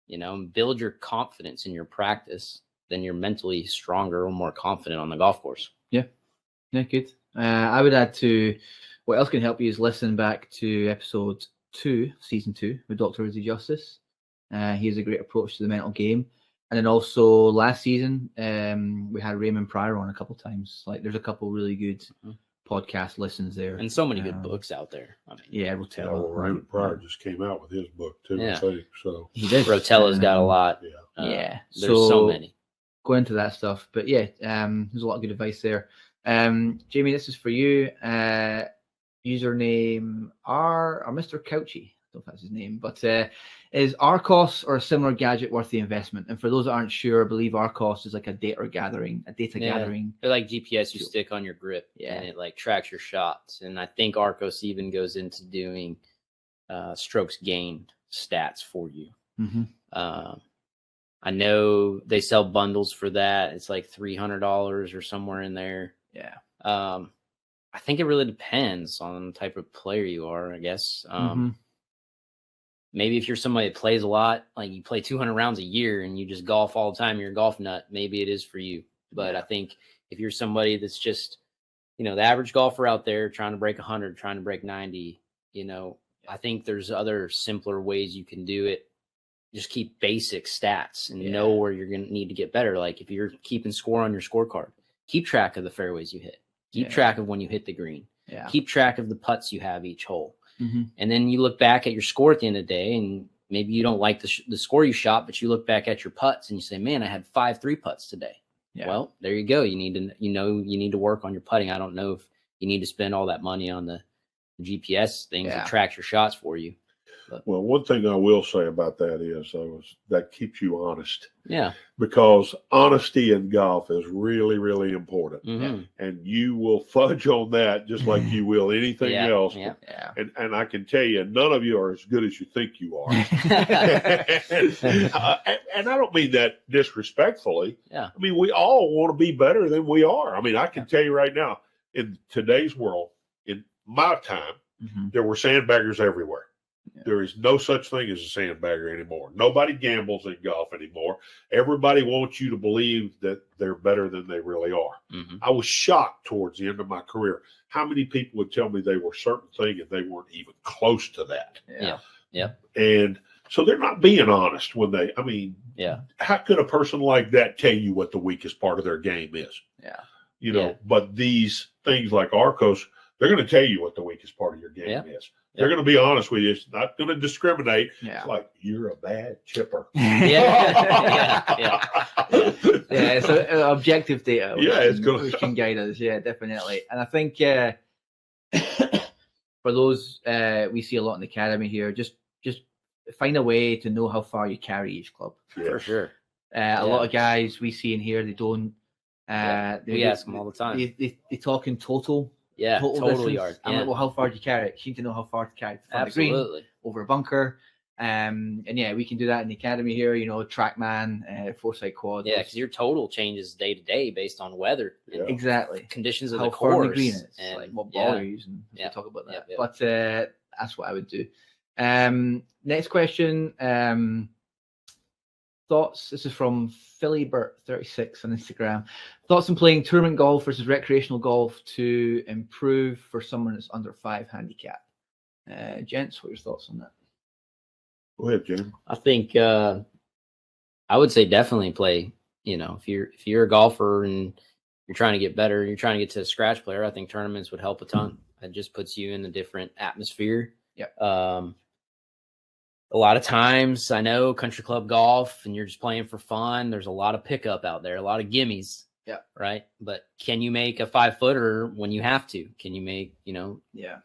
you know, and build your confidence in your practice. Then you're mentally stronger or more confident on the golf course. Yeah. Yeah. Good. I would add to what else can help you is listen back to episode 2, season 2 with Dr. Izzy Justice. He has a great approach to the mental game. And then also last season, we had Raymond Pryor on a couple of times. Like there's a couple really good podcast listens there. And so many good books out there. I mean, yeah, Rotella. Raymond Pryor just came out with his book too, I think. So he did. Rotella's got a lot. Yeah. There's so many. Go into that stuff. But yeah, there's a lot of good advice there. Jamie, this is for you. Username R or Mr. Couchy. I don't know if that's his name, but is RCOS or a similar gadget worth the investment? And for those that aren't sure, I believe RCOS is like a data gathering. They're like GPS you stick on your grip, and it like tracks your shots. And I think RCOS even goes into doing strokes gained stats for you. I know they sell bundles for that. It's like $300 or somewhere in there. Yeah. I think it really depends on the type of player you are, I guess. Maybe if you're somebody that plays a lot, like you play 200 rounds a year and you just golf all the time, you're a golf nut, maybe it is for you. But I think if you're somebody that's just, you know, the average golfer out there trying to break 100, trying to break 90, you know, I think there's other simpler ways you can do it. Just keep basic stats and know where you're going to need to get better. Like if you're keeping score on your scorecard, keep track of the fairways you hit. Keep track of when you hit the green. Keep track of the putts you have each hole. And then you look back at your score at the end of the day, and maybe you don't like the score you shot, but you look back at your putts and you say, man, I had 5 3-putts today. Well, there you go. You need to work on your putting. I don't know if you need to spend all that money on the GPS things that track your shots for you. Well, one thing I will say about that is that keeps you honest. Yeah. Because honesty in golf is really, really important. Mm-hmm. And you will fudge on that just like you will anything else. Yeah. And I can tell you, none of you are as good as you think you are. And I don't mean that disrespectfully. Yeah. I mean, we all want to be better than we are. I mean, I can tell you right now, in today's world, in my time, there were sandbaggers everywhere. Yeah. There is no such thing as a sandbagger anymore. Nobody gambles in golf anymore. Everybody wants you to believe that they're better than they really are. Mm-hmm. I was shocked towards the end of my career how many people would tell me they were a certain thing and they weren't even close to that. Yeah. And so they're not being honest when they, how could a person like that tell you what the weakest part of their game is? Yeah. But these things like Arcos, they're going to tell you what the weakest part of your game is. They're going to be honest with you. It's not going to discriminate. Yeah. It's like, you're a bad chipper. Yeah, so objective data. Which can guide us. Yeah, definitely. And I think for those we see a lot in the academy here, just find a way to know how far you carry each club. For sure. A lot of guys we see in here, they don't. We ask them all the time. They talk in total. Yeah, total yards. I'm like, well, how far do you carry it? You need to know how far to carry it from the green, over a bunker. And we can do that in the academy here, TrackMan, Foresight Quad. Yeah, because your total changes day to day based on weather. Exactly. Conditions of how the course. Far the green is, and like what ball you're using. We'll talk about that. But that's what I would do. Next question. Thoughts? This is from PhillyBert36 on Instagram. Thoughts on playing tournament golf versus recreational golf to improve for someone that's under 5 handicap? Gents, what are your thoughts on that? Go ahead, Jim. I think I would say definitely play. If you're a golfer and you're trying to get better, you're trying to get to a scratch player, I think tournaments would help a ton. It just puts you in a different atmosphere. Yeah. A lot of times, I know country club golf and you're just playing for fun. There's a lot of pickup out there, a lot of gimmies. Yeah. Right. But can you make a 5-footer when you have to? Can you make, a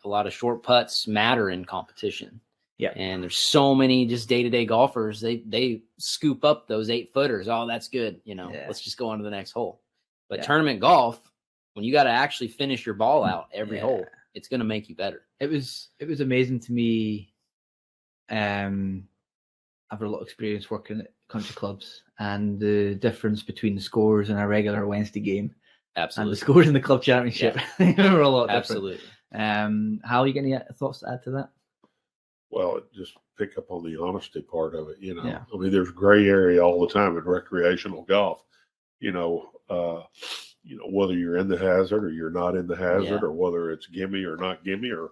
lot of short putts matter in competition? Yeah. And there's so many just day-to-day golfers. They scoop up those 8-footers. Oh, that's good. Let's just go on to the next hole. But tournament golf, when you got to actually finish your ball out every hole, it's going to make you better. It was amazing to me. I've had a lot of experience working at country clubs and the difference between the scores in a regular Wednesday game and the scores in the club championship. They were a lot different. Absolutely. How are you getting any thoughts to add to that? Well, just pick up on the honesty part of it. I mean, there's gray area all the time in recreational golf. Whether you're in the hazard or you're not in the hazard, or whether it's gimme or not gimme, or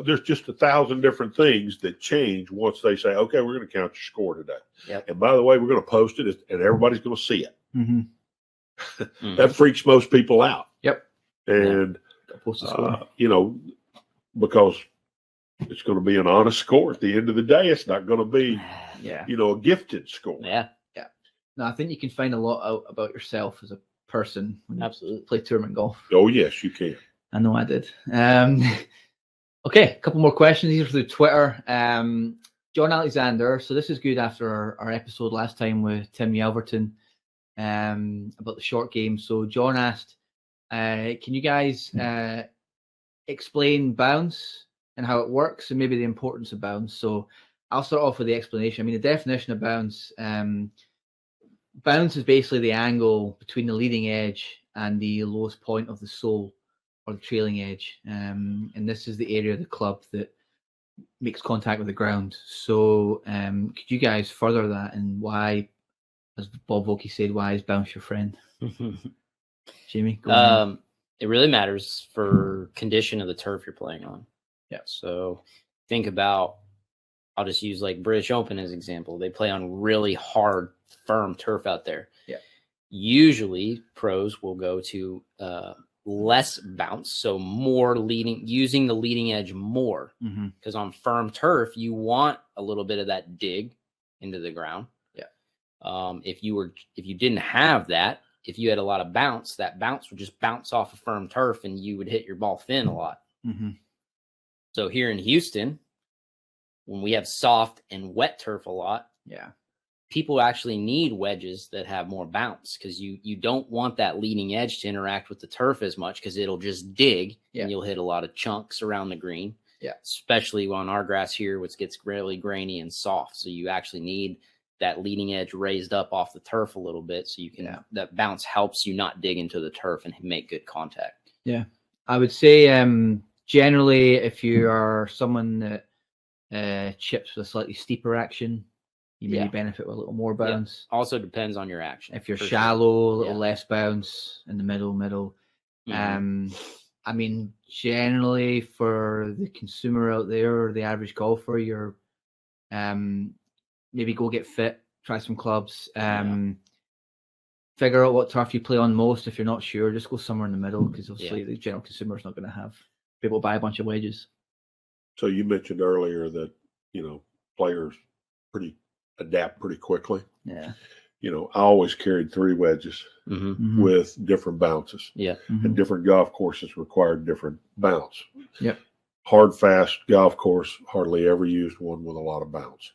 there's just 1,000 different things that change once they say, okay, we're going to count your score today. Yep. And by the way, we're going to post it and everybody's going to see it. Mm-hmm. That freaks most people out. Yep. And, because it's going to be an honest score. At the end of the day, it's not going to be, a gifted score. Yeah. Yeah. No, I think you can find a lot out about yourself as a person when you play tournament golf. Oh, yes, you can. I know I did. Okay, a couple more questions. These are through Twitter. John Alexander. So this is good after our episode last time with Tim Yelverton about the short game. So John asked, can you guys explain bounce and how it works and maybe the importance of bounce? So I'll start off with the explanation. I mean, the definition of bounce. Bounce is basically the angle between the leading edge and the lowest point of the sole, or the trailing edge, and this is the area of the club that makes contact with the ground. So could you guys further that, and why, as Bob Volke said, why is bounce your friend? Jamie, go on. It really matters for condition of the turf you're playing on. Yeah. So think about, I'll just use like British Open as an example. They play on really hard, firm turf out there. Yeah. Usually pros will go to less bounce, so more using the leading edge more, because on firm turf you want a little bit of that dig into the ground. If you didn't have that, if you had a lot of bounce, that bounce would just bounce off of firm turf and you would hit your ball thin a lot. So here in Houston, when we have soft and wet turf a lot, people actually need wedges that have more bounce, because you don't want that leading edge to interact with the turf as much, because it'll just dig and you'll hit a lot of chunks around the green. Yeah, especially on our grass here, which gets really grainy and soft. So you actually need that leading edge raised up off the turf a little bit, so you can that bounce helps you not dig into the turf and make good contact. Yeah, I would say generally, if you are someone that chips with a slightly steeper action, you may benefit with a little more bounce. Yeah. Also depends on your action. If you're shallow, a little less bounce. In the middle. I mean, generally for the consumer out there or the average golfer, you're maybe go get fit, try some clubs, figure out what turf you play on most. If you're not sure, just go somewhere in the middle, because obviously the general consumer is not going to have people buy a bunch of wedges. So you mentioned earlier that, players adapt pretty quickly. Yeah. I always carried 3 wedges with different bounces. Yeah. And different golf courses required different bounce. Yep. Hard, fast golf course, hardly ever used one with a lot of bounce.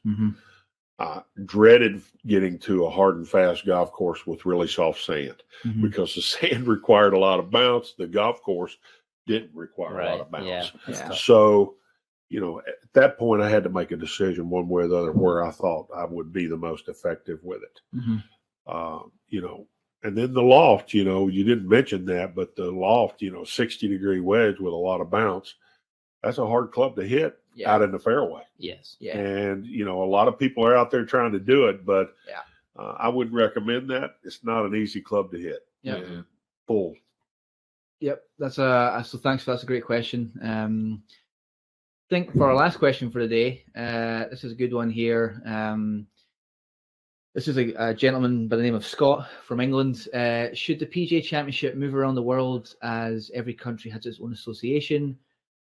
Dreaded getting to a hard and fast golf course with really soft sand, because the sand required a lot of bounce. The golf course didn't require a lot of bounce. Yeah. So, at that point, I had to make a decision one way or the other where I thought I would be the most effective with it. And then the loft, you didn't mention that, but the loft, 60-degree wedge with a lot of bounce, that's a hard club to hit out in the fairway. Yes. Yeah. And, a lot of people are out there trying to do it, but I wouldn't recommend that. It's not an easy club to hit. Yeah. Full. Yep. So thanks. That's a great question. I think for our last question for the day, this is a good one here. This is a gentleman by the name of Scott from England. Should the PGA Championship move around the world as every country has its own association?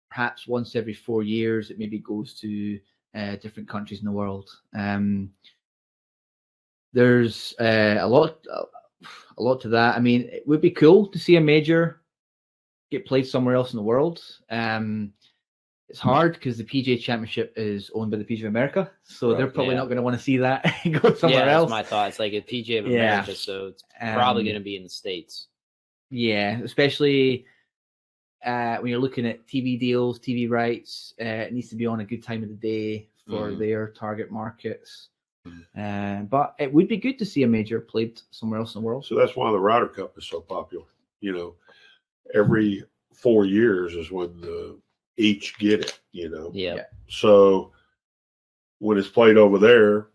Perhaps once every 4 years, it maybe goes to different countries in the world. There's a lot to that. I mean, it would be cool to see a major get played somewhere else in the world. It's hard because the PGA Championship is owned by the PGA of America, so they're probably not going to want to see that go somewhere else. That's my thought. It's like a PGA of America, so it's probably going to be in the States. Yeah, especially when you're looking at TV deals, TV rights. It needs to be on a good time of the day for their target markets. But it would be good to see a major played somewhere else in the world. So that's why the Ryder Cup is so popular. Every 4 years is when the each get it, Yeah. So when it's played over there,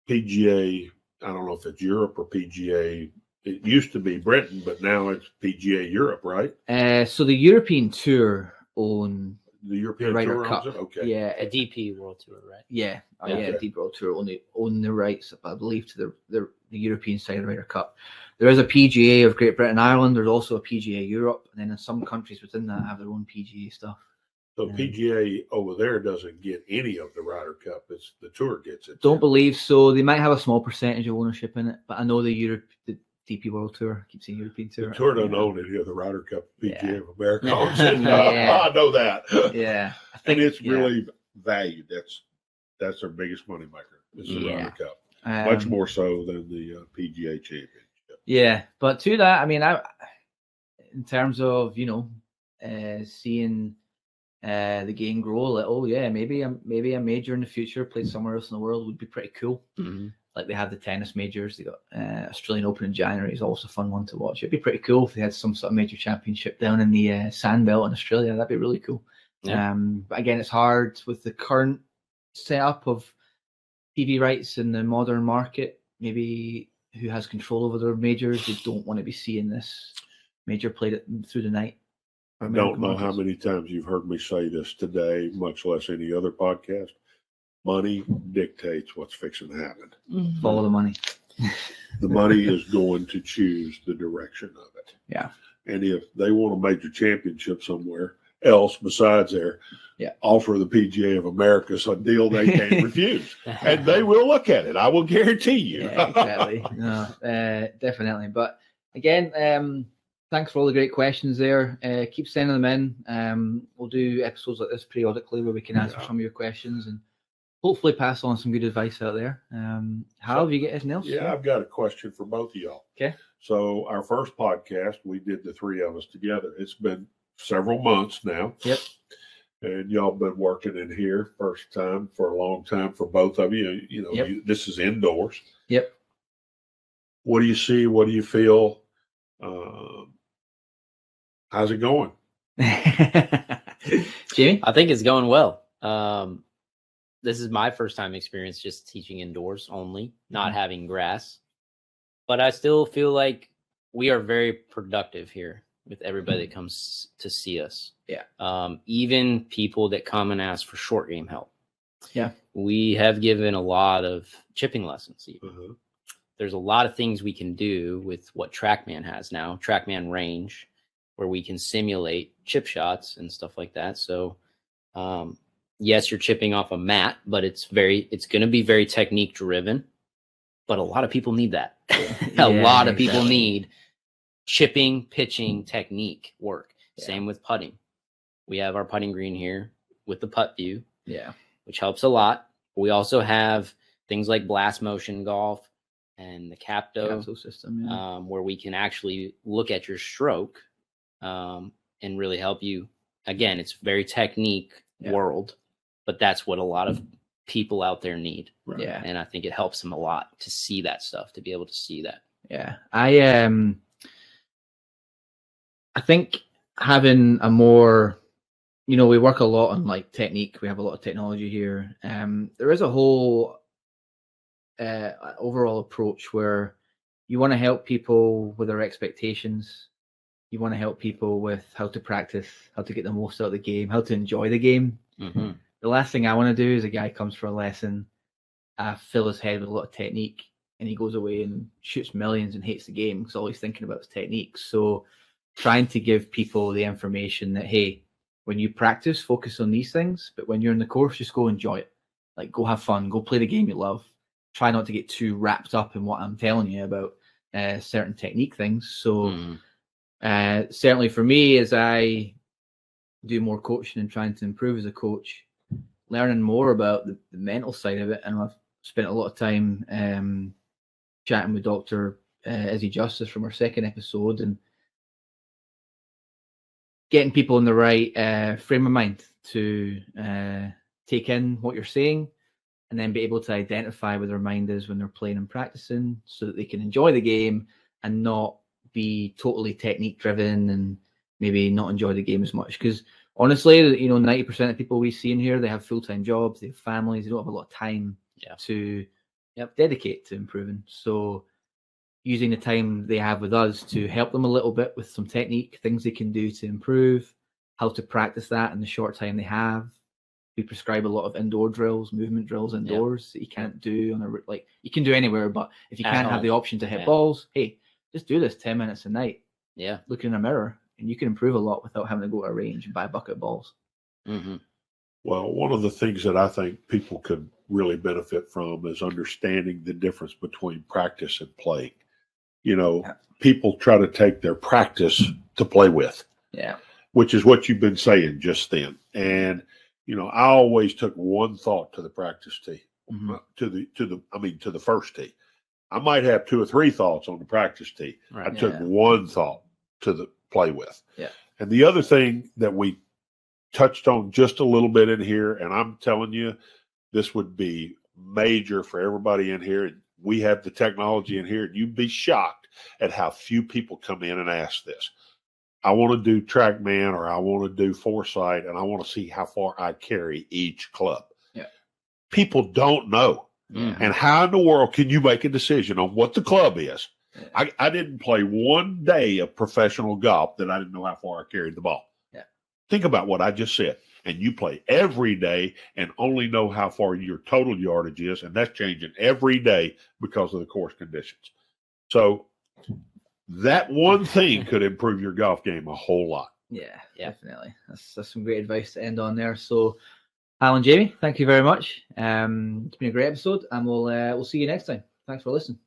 PGA, I don't know if it's Europe or PGA. It used to be Britain, but now it's PGA Europe, right? So the European Tour own the European Ryder Tour Cup. Owns it? Okay. Yeah, a DP World Tour, right? Yeah, Okay. DP World Tour only own the rights, I believe, to the European side of the Ryder Cup. There is a PGA of Great Britain and Ireland. There's also a PGA Europe, and then in some countries within that have their own PGA stuff. So PGA over there doesn't get any of the Ryder Cup. It's the Tour gets it. Don't believe so. They might have a small percentage of ownership in it, but I know the DP World Tour. I keep saying European Tour. The Tour doesn't own any of the Ryder Cup. PGA of America owns it. I know that. Yeah, I think it's really valued. That's their biggest moneymaker. Is the Ryder Cup, much more so than the PGA Championship. Yeah, but to that, I mean, in terms of seeing the game grow a little, maybe a major in the future played somewhere else in the world would be pretty cool. Like they have the tennis majors. They got Australian Open in January is also a fun one to watch. It'd be pretty cool if they had some sort of major championship down in the Sandbelt in Australia. That'd be really cool. Yeah. But again, it's hard with the current setup of TV rights in the modern market. Maybe who has control over their majors? They don't want to be seeing this major played through the night. I don't know how many times you've heard me say this today, much less any other podcast. Money dictates what's fixing to happen. Follow the money. The money is going to choose the direction of it. Yeah. And if they want a major championship somewhere else besides there, offer the PGA of America a deal they can't refuse. And they will look at it. I will guarantee you. Yeah, exactly. No, definitely. But again, thanks for all the great questions there. Keep sending them in. We'll do episodes like this periodically where we can answer some of your questions. And hopefully pass on some good advice out there. How have you got anything else? Yeah, I've got a question for both of y'all. Okay. So our first podcast, we did the three of us together. It's been several months now. Yep. And y'all been working in here first time for a long time for both of you. This is indoors. Yep. What do you see? What do you feel? How's it going? Jamie? I think it's going well. This is my first time experience just teaching indoors only, not having grass. But I still feel like we are very productive here with everybody that comes to see us. Yeah. Even people that come and ask for short game help. Yeah. We have given a lot of chipping lessons. Even. Uh-huh. There's a lot of things we can do with what TrackMan has now, TrackMan Range, where we can simulate chip shots and stuff like that. So, yes, you're chipping off a mat, but it's going to be very technique driven. But a lot of people need that. A lot of people need chipping, pitching, technique work. Yeah. Same with putting. We have our putting green here with the putt view, which helps a lot. We also have things like blast motion golf and the Capto system, where we can actually look at your stroke and really help you. Again, it's very technique world, but that's what a lot of people out there need. Right. Yeah. And I think it helps them a lot to see that stuff, to be able to see that. Yeah. I think having a more, we work a lot on like technique. We have a lot of technology here. There is a whole overall approach where you want to help people with their expectations. You want to help people with how to practice, how to get the most out of the game, how to enjoy the game. Mm-hmm. The last thing I want to do is a guy comes for a lesson, fill his head with a lot of technique, and he goes away and shoots millions and hates the game because all he's thinking about is technique. So trying to give people the information that, hey, when you practice, focus on these things, but when you're in the course, just go enjoy it. Like, go have fun, go play the game you love. Try not to get too wrapped up in what I'm telling you about certain technique things. So certainly for me, as I do more coaching and trying to improve as a coach, learning more about the mental side of it. And I've spent a lot of time chatting with Dr. Izzy Justice from our second episode and getting people in the right frame of mind to take in what you're saying and then be able to identify where their mind is when they're playing and practicing so that they can enjoy the game and not be totally technique driven and maybe not enjoy the game as much. Because honestly, 90% of people we see in here, they have full-time jobs, they have families, they don't have a lot of time to dedicate to improving. So using the time they have with us to help them a little bit with some technique, things they can do to improve, how to practice that in the short time they have. We prescribe a lot of indoor drills, movement drills indoors that you can't do you can do anywhere, but if you can't have the option to hit balls, hey, just do this 10 minutes a night. Yeah. Look in a mirror and you can improve a lot without having to go to a range and buy a bucket of balls. Mm-hmm. Well, one of the things that I think people could really benefit from is understanding the difference between practice and playing. People try to take their practice to play with. Yeah. Which is what you've been saying just then. And, I always took one thought to the practice tee, to the first tee. I might have 2 or 3 thoughts on the practice tee. Right. I took one thought to the play with. Yeah. And the other thing that we touched on just a little bit in here, and I'm telling you, this would be major for everybody in here. We have the technology in here, and you'd be shocked at how few people come in and ask this. I want to do TrackMan or I want to do Foresight, and I want to see how far I carry each club. Yeah. People don't know. Yeah. And how in the world can you make a decision on what the club is? Yeah. I didn't play one day of professional golf that I didn't know how far I carried the ball. Yeah. Think about what I just said. And you play every day and only know how far your total yardage is, and that's changing every day because of the course conditions. So that one thing could improve your golf game a whole lot. Yeah, definitely. That's some great advice to end on there. So, Hal and Jamie, thank you very much. It's been a great episode, and we'll see you next time. Thanks for listening.